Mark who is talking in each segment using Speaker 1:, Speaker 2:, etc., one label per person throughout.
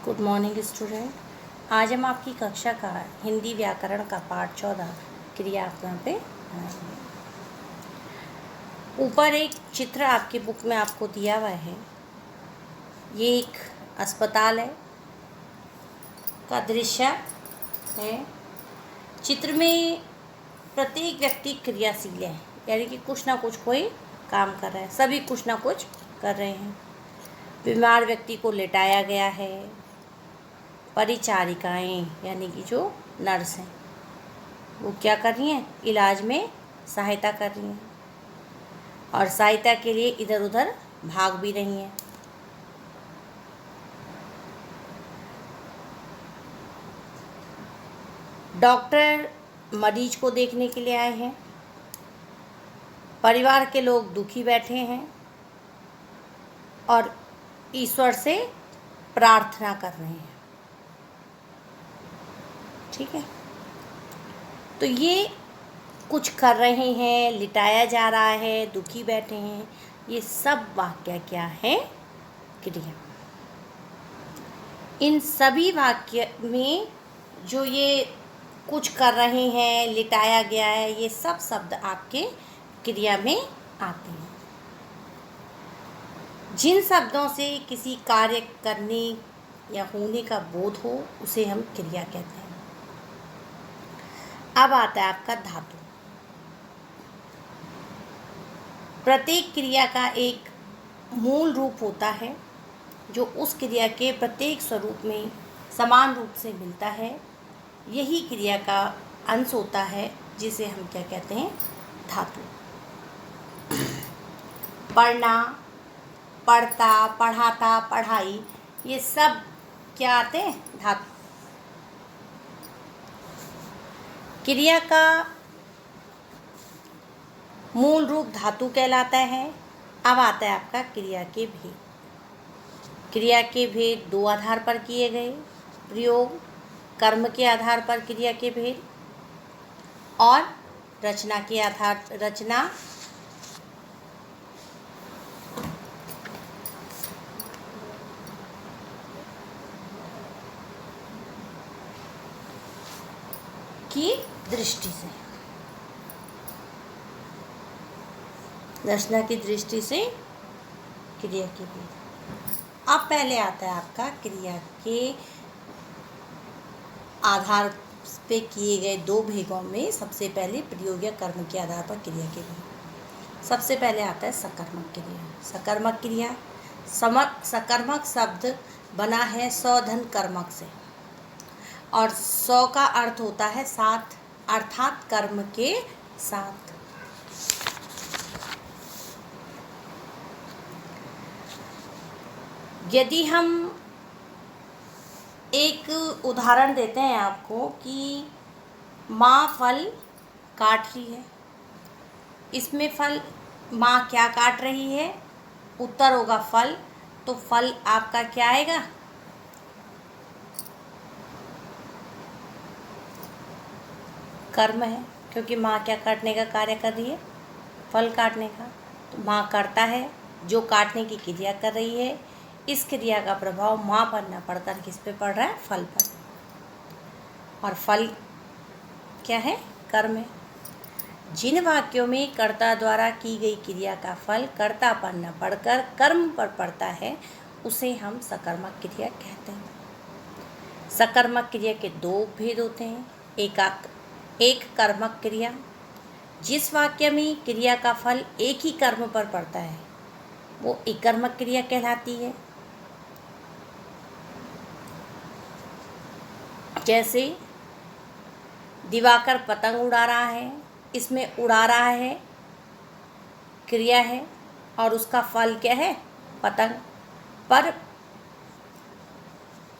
Speaker 1: Good morning student. आज हम आपकी कक्षा का हिंदी व्याकरण का पाठ 14 क्रियात्मक पे बनाएंगे। ऊपर एक चित्र आपके बुक में आपको दिया हुआ है। ये एक अस्पताल है का दृश्य है। चित्र में प्रत्येक व्यक्ति क्रियाशील है, यानी कि कुछ ना कुछ कोई काम कर रहा है। सभी कुछ ना कुछ कर रहे हैं। बीमार व्यक्ति को लेटाया गया है। परिचारिकाएं यानी कि जो नर्स हैं वो क्या कर रही हैं, इलाज में सहायता कर रही हैं और सहायता के लिए इधर उधर भाग भी रही हैं। डॉक्टर मरीज को देखने के लिए आए हैं। परिवार के लोग दुखी बैठे हैं और ईश्वर से प्रार्थना कर रहे हैं। ठीक है, तो ये कुछ कर रहे हैं, लिटाया जा रहा है, दुखी बैठे हैं, ये सब वाक्य क्या है, क्रिया। इन सभी वाक्य में जो ये कुछ कर रहे हैं, लिटाया गया है, ये सब शब्द आपके क्रिया में आते हैं। जिन शब्दों से किसी कार्य करने या होने का बोध हो उसे हम क्रिया कहते हैं। अब आता है आपका धातु। प्रत्येक क्रिया का एक मूल रूप होता है जो उस क्रिया के प्रत्येक स्वरूप में समान रूप से मिलता है। यही क्रिया का अंश होता है जिसे हम क्या कहते हैं, धातु। पढ़ना, पढ़ता, पढ़ाता, पढ़ाई, ये सब क्या आते हैं, धातु। क्रिया का मूल रूप धातु कहलाता है। अब आता है आपका क्रिया के भेद। क्रिया के भेद दो आधार पर किए गए। प्रयोग, कर्म के आधार पर क्रिया के भेद, और रचना के आधार, रचना की दृष्टि से, रचना की दृष्टि से क्रिया के भेद। अब पहले आता है आपका क्रिया के आधार पे किए गए दो भेदों में सबसे पहले प्रयोग या कर्म के आधार पर क्रिया के भेद। सबसे पहले आता है सकर्मक क्रिया। सकर्मक क्रिया, सकर्मक शब्द बना है सौधन कर्मक से, और सौ का अर्थ होता है साथ, अर्थात कर्म के साथ। यदि हम एक उदाहरण देते हैं आपको कि माँ फल काट रही है, इसमें फल माँ क्या काट रही है, उत्तर होगा फल। तो फल आपका क्या आएगा, कर्म है, क्योंकि माँ क्या काटने का कार्य कर रही है, फल काटने का। तो माँ करता है, जो काटने की क्रिया कर रही है, इस क्रिया का प्रभाव माँ पर न पड़कर किस पे पड़ रहा है, फल पर। और फल क्या है, कर्म है। जिन वाक्यों में कर्ता द्वारा की गई क्रिया का फल कर्ता पर न पड़कर कर्म पर पड़ता है उसे हम सकर्मक क्रिया कहते हैं। सकर्मक क्रिया के दो भेद होते हैं। एक कर्मक क्रिया, जिस वाक्य में क्रिया का फल एक ही कर्म पर पड़ता है वो एक कर्मक क्रिया कहलाती है। जैसे दिवाकर पतंग उड़ा रहा है, इसमें उड़ा रहा है क्रिया है और उसका फल क्या है, पतंग पर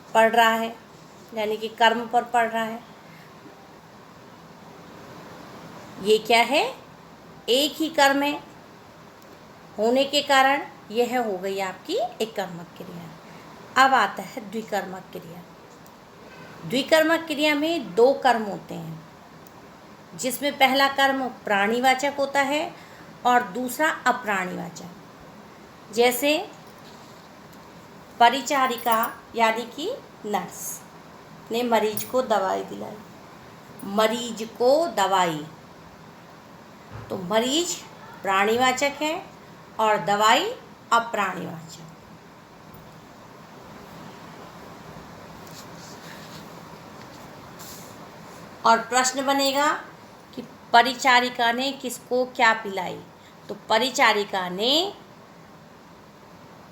Speaker 1: पड़ रहा है, यानी कि कर्म पर पड़ रहा है। ये क्या है, एक ही कर्म है होने के कारण यह हो गई आपकी एक कर्मक क्रिया। अब आता है द्विकर्मक क्रिया। द्विकर्मक क्रिया में दो कर्म होते हैं, जिसमें पहला कर्म प्राणीवाचक होता है और दूसरा अप्राणीवाचक। जैसे परिचारिका यानी कि नर्स ने मरीज को दवाई दिलाई। मरीज को दवाई, तो मरीज प्राणीवाचक है और दवाई अप्राणीवाचक। और प्रश्न बनेगा कि परिचारिका ने किसको क्या पिलाई, तो परिचारिका ने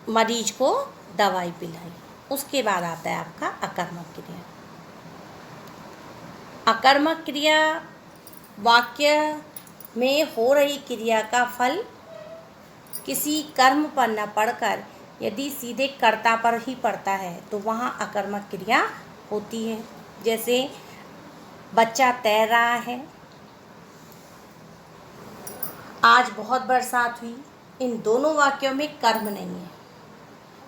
Speaker 1: मरीज को दवाई पिलाई। उसके बाद आता है आपका अकर्मक क्रिया। अकर्मक क्रिया वाक्य में हो रही क्रिया का फल किसी कर्म पर न पड़कर यदि सीधे कर्ता पर ही पड़ता है तो वहाँ अकर्मक क्रिया होती है। जैसे बच्चा तैर रहा है, आज बहुत बरसात हुई। इन दोनों वाक्यों में कर्म नहीं है,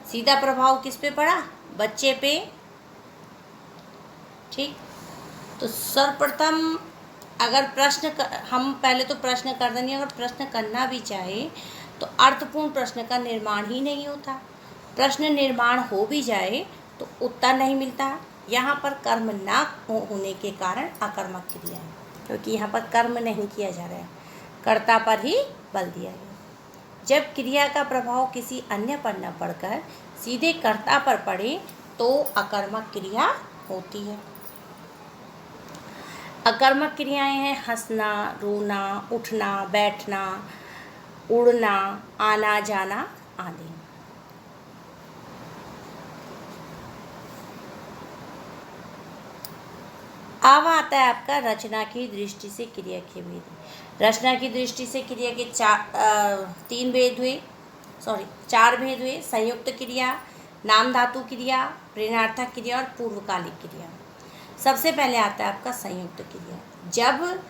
Speaker 1: सीधा प्रभाव किस पे पड़ा, बच्चे पे। ठीक, तो सर्वप्रथम अगर हम पहले तो प्रश्न कर देंगे, अगर प्रश्न करना भी चाहे तो अर्थपूर्ण प्रश्न का निर्माण ही नहीं होता। प्रश्न निर्माण हो भी जाए तो उत्तर नहीं मिलता। यहाँ पर कर्म ना होने के कारण अकर्मक क्रिया है, क्योंकि यहाँ पर कर्म नहीं किया जा रहा है, कर्ता पर ही बल दिया गया। जब क्रिया का प्रभाव किसी अन्य पर न पड़कर सीधे कर्ता पर पड़े तो अकर्मक क्रिया होती है। अकर्मक क्रियाएं हैं हंसना, रोना, उठना, बैठना, उड़ना, आना जाना आदि। अब आता है आपका रचना की दृष्टि से क्रिया के भेद। रचना की दृष्टि से क्रिया के चार भेद हुए। संयुक्त क्रिया, नाम धातु क्रिया, प्रेरणार्थक क्रिया और पूर्वकालिक क्रिया। सबसे पहले आता है आपका संयुक्त क्रिया। जब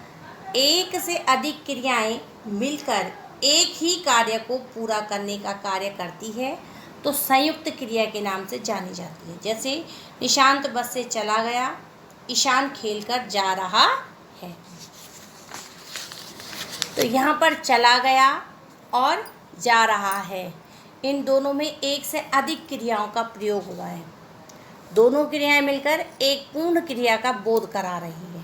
Speaker 1: एक से अधिक क्रियाएं मिलकर एक ही कार्य को पूरा करने का कार्य करती है तो संयुक्त क्रिया के नाम से जानी जाती है। जैसे निशांत बस से चला गया, ईशान खेलकर जा रहा है। तो यहाँ पर चला गया और जा रहा है, इन दोनों में एक से अधिक क्रियाओं का प्रयोग हुआ है। दोनों क्रियाएं मिलकर एक पूर्ण क्रिया का बोध करा रही है।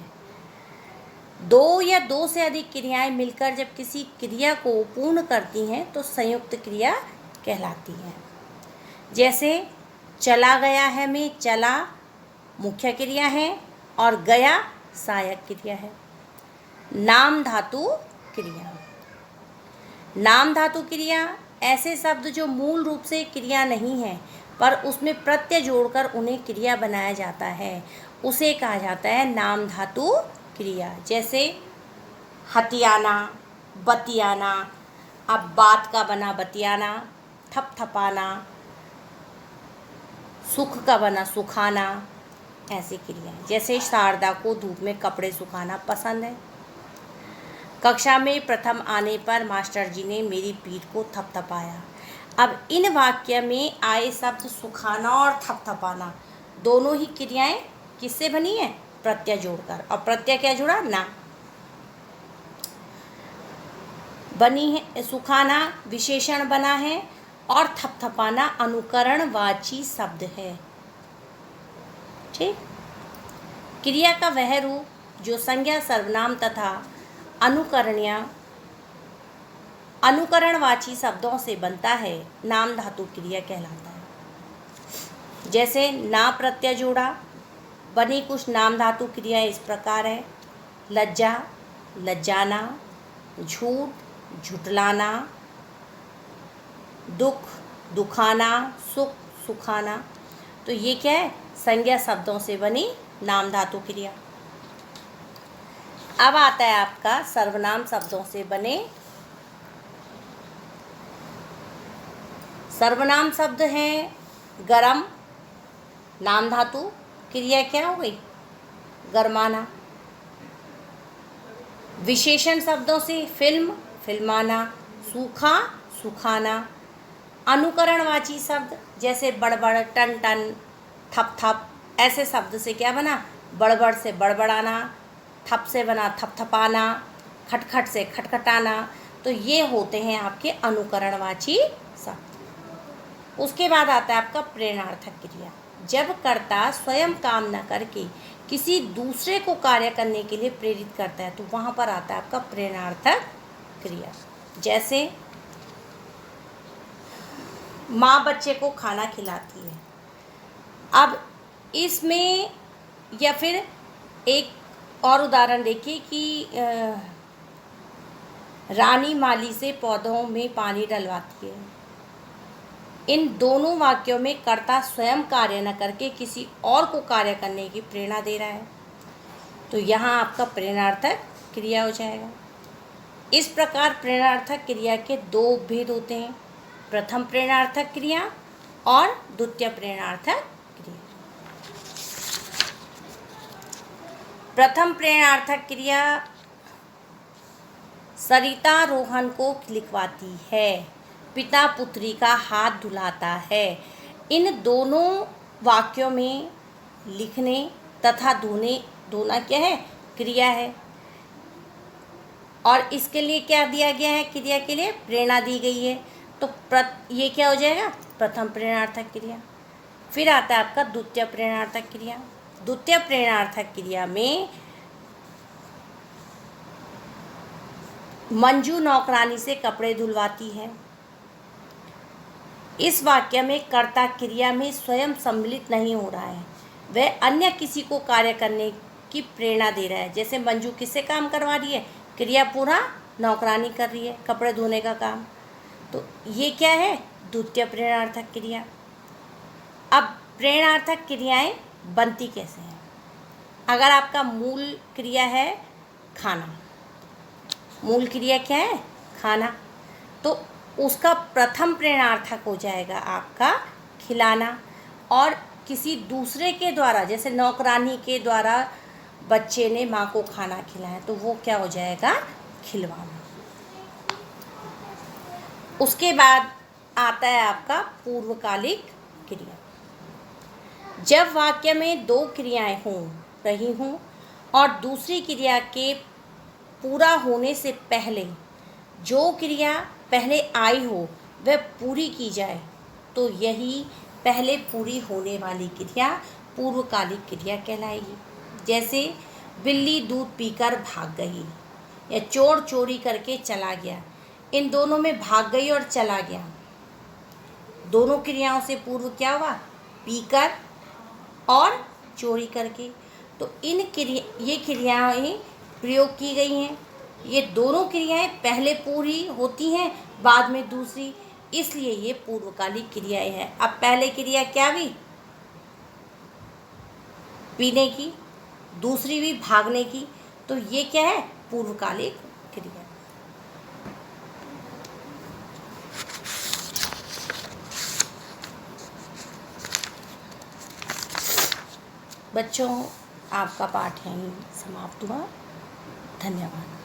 Speaker 1: दो या दो से अधिक क्रियाएं मिलकर जब किसी क्रिया को पूर्ण करती हैं तो संयुक्त क्रिया कहलाती है। जैसे चला गया है में चला मुख्य क्रिया है और गया सहायक क्रिया है। नाम धातु क्रिया। नाम धातु क्रिया ऐसे शब्द जो मूल रूप से क्रिया नहीं है पर उसमें प्रत्यय जोड़कर उन्हें क्रिया बनाया जाता है, उसे कहा जाता है नाम धातु क्रिया। जैसे हथियाना, बतियाना, अब बात का बना बतियाना, थपथपाना, सुख का बना सुखाना, ऐसी क्रियाएं। जैसे शारदा को धूप में कपड़े सुखाना पसंद है। कक्षा में प्रथम आने पर मास्टर जी ने मेरी पीठ को थपथपाया। अब इन वाक्य में आए शब्द सुखाना और थपथपाना दोनों ही क्रियाएं किससे बनी है, प्रत्यय जोड़कर। और प्रत्यय क्या जुड़ा, ना बनी है। सुखाना विशेषण बना है और थपथपाना अनुकरणवाची शब्द है। ठीक, क्रिया का वह रूप जो संज्ञा, सर्वनाम तथा अनुकरणवाची शब्दों से बनता है नाम धातु क्रिया कहलाता है। जैसे ना प्रत्यय जोड़ा बनी कुछ नाम धातु क्रिया इस प्रकार है। लज्जा, लज्जाना, झूठ, झुठलाना, दुख, दुखाना, सुख, सुखाना। तो ये क्या है, संज्ञा शब्दों से बनी नाम धातु क्रिया। अब आता है आपका सर्वनाम शब्दों से बने। सर्वनाम शब्द हैं गरम, नाम धातु क्रिया क्या हो गई, गरमाना। विशेषण शब्दों से फिल्म, फिल्माना, सूखा, सुखाना। अनुकरणवाची शब्द जैसे बड़बड़, टन टन, थप थप, ऐसे शब्द से क्या बना, बड़बड़ से बड़बड़ाना, थप से बना थपथपाना, खटखट से खटखटाना। तो ये होते हैं आपके अनुकरणवाची शब्द। उसके बाद आता है आपका प्रेरणार्थक क्रिया। जब कर्ता स्वयं काम न करके किसी दूसरे को कार्य करने के लिए प्रेरित करता है तो वहाँ पर आता है आपका प्रेरणार्थक क्रिया। जैसे माँ बच्चे को खाना खिलाती है। अब इसमें या फिर एक और उदाहरण देखिए कि रानी माली से पौधों में पानी डलवाती है। इन दोनों वाक्यों में कर्ता स्वयं कार्य न करके किसी और को कार्य करने की प्रेरणा दे रहा है, तो यहाँ आपका प्रेरणार्थक क्रिया हो जाएगा। इस प्रकार प्रेरणार्थक क्रिया के दो भेद होते हैं, प्रथम प्रेरणार्थक क्रिया और द्वितीय प्रेरणार्थक क्रिया। प्रथम प्रेरणार्थक क्रिया सरिता रोहन को लिखवाती है, पिता पुत्री का हाथ धुलाता है। इन दोनों वाक्यों में लिखने तथा धोना क्या है? क्रिया है। और इसके लिए क्या दिया गया है? क्रिया के लिए प्रेरणा दी गई है, तो ये क्या हो जाएगा? प्रथम प्रेरणार्थक क्रिया। फिर आता है आपका द्वितीय प्रेरणार्थक क्रिया। द्वितीय प्रेरणार्थक क्रिया में मंजू नौकरानी से कपड़े धुलवाती है। इस वाक्य में कर्ता क्रिया में स्वयं सम्मिलित नहीं हो रहा है, वह अन्य किसी को कार्य करने की प्रेरणा दे रहा है। जैसे मंजू किससे काम करवा रही है? क्रिया पूरा नौकरानी कर रही है, कपड़े धोने का काम। तो ये क्या है? द्वितीय प्रेरणार्थक क्रिया। अब प्रेरणार्थक क्रियाएं बनती कैसे हैं? अगर आपका मूल क्रिया है खाना, मूल क्रिया क्या है? खाना, तो उसका प्रथम प्रेरणार्थक हो जाएगा आपका खिलाना। और किसी दूसरे के द्वारा, जैसे नौकरानी के द्वारा बच्चे ने माँ को खाना खिलाया, तो वो क्या हो जाएगा? खिलवाना। उसके बाद आता है आपका पूर्वकालिक क्रिया। जब वाक्य में दो क्रियाएं रही हों और दूसरी क्रिया के पूरा होने से पहले जो क्रिया पहले आई हो वह पूरी की जाए, तो यही पहले पूरी होने वाली क्रिया पूर्वकालिक क्रिया कहलाएगी। जैसे बिल्ली दूध पीकर भाग गई या चोर चोरी करके चला गया। इन दोनों में भाग गई और चला गया, दोनों क्रियाओं से पूर्व क्या हुआ? पीकर और चोरी करके। तो ये क्रियाएं प्रयोग की गई हैं। ये दोनों क्रियाएं पहले पूरी होती हैं, बाद में दूसरी, इसलिए ये पूर्वकालिक क्रियाएं हैं। अब पहले क्रिया क्या हुई? पीने की, दूसरी भी भागने की, तो ये क्या है? पूर्वकालिक क्रिया। बच्चों, आपका पाठ यहीं समाप्त हुआ। धन्यवाद।